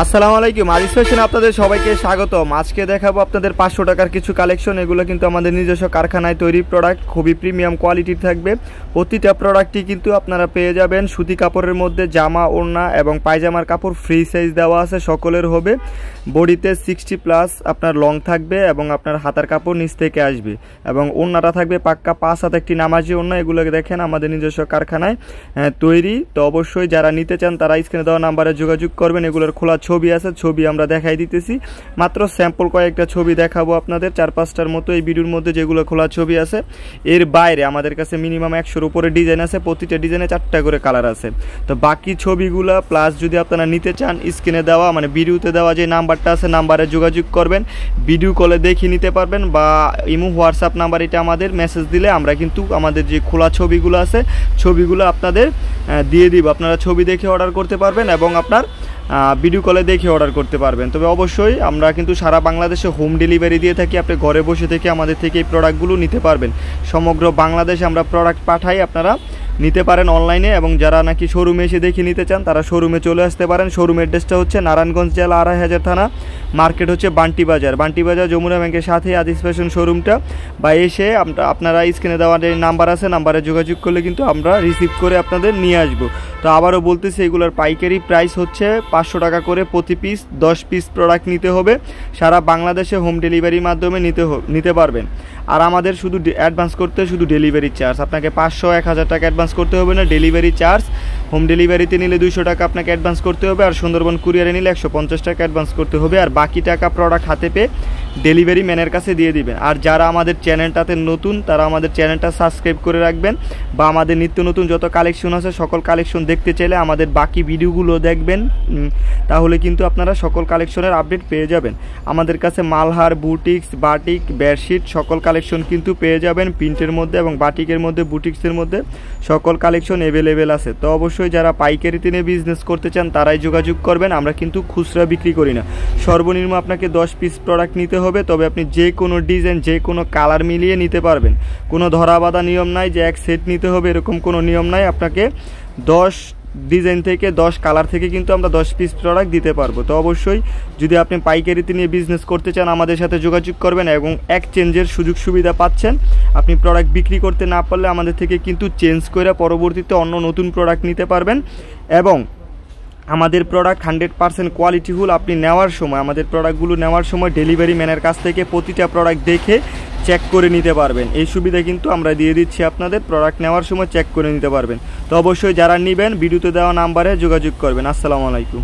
আসসালামু আলাইকুম। আরিস ফ্যাশনে আপনাদের সবাইকে স্বাগতম। আজকে দেখাবো আপনাদের 500 টাকার কিছু কালেকশন। এগুলো কিন্তু আমাদের নিজস্ব কারখানায় তৈরি প্রোডাক্ট, খুবই প্রিমিয়াম কোয়ালিটির থাকবে। প্রতিটা প্রোডাক্টই কিন্তু আপনারা পেয়ে যাবেন সুতি কাপড়ের মধ্যে। জামা, ওড়না এবং পায়জামার কাপড় ফ্রি সাইজ দেওয়া আছে, সকলের হবে। বডিতে 60+ আপনার লং থাকবে এবং আপনার হাতার কাপড় নিচ থেকে আসবে এবং ওড়নাটা থাকবে পাক্কা 5 হাত একটি নামাজি ওড়না। এগুলোকে দেখেন আমাদের নিজস্ব কারখানায় তৈরি। তো অবশ্যই যারা নিতে চান তারা স্ক্রিনে দেওয়া নাম্বারে যোগাযোগ করবেন। এগুলোর খোলা ছবি আছে, ছবি আমরা দেখাই দিতেছি। মাত্র স্যাম্পল কয়েকটা ছবি দেখাবো আপনাদের, 4-5টার মতো এই ভিডিওর মধ্যে যেগুলো খোলা ছবি আছে। এর বাইরে আমাদের কাছে মিনিমাম 100-র উপরে ডিজাইন আছে, প্রতিটা ডিজাইনে 4টা করে কালার আছে। তো বাকি ছবিগুলো প্লাস যদি আপনারা নিতে চান স্ক্রিনে দেওয়া মানে ভিডিওতে দেওয়া যে নাম্বারটা আছে নাম্বারে যোগাযোগ করবেন। ভিডিও কলে দেখে নিতে পারবেন বা ইমো হোয়াটসঅ্যাপ নাম্বার এটা আমাদের মেসেজ দিলে আমরা কিন্তু আমাদের যে খোলা ছবিগুলো আছে ছবিগুলো আপনাদের দিয়ে দিব। আপনারা ছবি দেখে অর্ডার করতে পারবেন এবং আপনার ভিডিও কলে দেখে অর্ডার করতে পারবেন। তবে অবশ্যই আমরা কিন্তু সারা বাংলাদেশে হোম ডেলিভারি দিয়ে থাকি। আপনি ঘরে বসে থেকে আমাদের থেকে এই প্রোডাক্টগুলো নিতে পারবেন। সমগ্র বাংলাদেশে আমরা প্রোডাক্ট পাঠাই, আপনারা নিতে পারেন অনলাইনে। এবং যারা নাকি শোরুমে এসে দেখে নিতে চান তারা শোরুমে চলে আসতে পারেন। শোরুমের অ্যাড্রেসটা হচ্ছে নারায়ণগঞ্জ জেলা 2500 থানা, মার্কেট হচ্ছে বান্টি বাজার যমুনা ব্যাংকের সাথে আদিস ফ্যাশন শোরুমটা। বা এসে আপনারা স্ক্রিনে দেওয়ার যে নাম্বার আছে নাম্বারে যোগাযোগ করলে কিন্তু আমরা রিসিভ করে আপনাদের নিয়ে আসবো। তো আবারও বলতেছি, এগুলোর পাইকারি প্রাইস হচ্ছে 500 টাকা করে প্রতি পিস। 10 পিস প্রোডাক্ট নিতে হবে। সারা বাংলাদেশে হোম ডেলিভারির মাধ্যমে নিতে পারবেন। আর আমাদের শুধু অ্যাডভান্স করতে শুধু ডেলিভারি চার্জ, আপনাকে 500-1000 টাকা অ্যাডভান্স করতে হবে না। ডেলিভারি চার্জ হোম ডেলিভারিতে নিলে 200 টাকা আপনাকে অ্যাডভান্স করতে হবে। আর সুন্দরবন কুরিয়ারে নিলে 150 টাকা অ্যাডভান্স করতে হবে। আর বাকি টাকা প্রোডাক্ট হাতে পেয়ে ডেলিভারি ম্যানের কাছে দিয়ে দিবেন। আর যারা আমাদের চ্যানেলটাতে নতুন তারা আমাদের চ্যানেলটা সাবস্ক্রাইব করে রাখবেন বা আমাদের নিত্য নতুন যত কালেকশন আছে সকল কালেকশন দেখতে চাইলে আমাদের বাকি ভিডিওগুলো দেখবেন, তাহলে কিন্তু আপনারা সকল কালেকশনের আপডেট পেয়ে যাবেন। আমাদের কাছে মালহার, বুটিক্স, বাটিক, বেডশিট সকল কালেকশন কিন্তু পেয়ে যাবেন। প্রিন্টের মধ্যে এবং বাটিকের মধ্যে, বুটিক্সের মধ্যে সকল কালেকশন অ্যাভেলেবেল আছে। তো অবশ্যই যারা পাইকারিতে নিয়ে বিজনেস করতে চান তারাই যোগাযোগ করবেন। আমরা কিন্তু খুচরা বিক্রি করি না। সর্বনিম্ন আপনাকে 10 পিস প্রোডাক্ট নিতে হবে, তবে আপনি যে কোনো ডিজাইন যে কোনো কালার মিলিয়ে নিতে পারবেন। কোনো ধরা বাঁধা নিয়ম নাই যে এক সেট নিতে হবে, এরকম কোনো নিয়ম নাই। আপনাকে 10 ডিজাইন থেকে 10 কালার থেকে কিন্তু আমরা 10 পিস প্রোডাক্ট দিতে পারবো। তো অবশ্যই যদি আপনি পাইকারিতে নিয়ে বিজনেস করতে চান আমাদের সাথে যোগাযোগ করবেন এবং এক্সচেঞ্জের সুযোগ সুবিধা পাচ্ছেন। আপনি প্রোডাক্ট বিক্রি করতে না পারলে আমাদের থেকে কিন্তু চেঞ্জ করে পরবর্তীতে অন্য নতুন প্রোডাক্ট নিতে পারবেন। এবং আমাদের প্রোডাক্ট 100% কোয়ালিটিফুল। আপনি নেওয়ার সময় আমাদের প্রোডাক্টগুলো নেওয়ার সময় ডেলিভারি ম্যানের কাছ থেকে প্রতিটা প্রোডাক্ট দেখে চেক করে নিতে পারবেন। এই সুবিধা কিন্তু আমরা দিয়ে দিচ্ছি আপনাদের। প্রোডাক্ট নেওয়ার সময় চেক করে নিতে পারবেন। তো অবশ্যই যারা নেবেন ভিডিওতে দেওয়া নাম্বারে যোগাযোগ করবেন। আসসালামু আলাইকুম।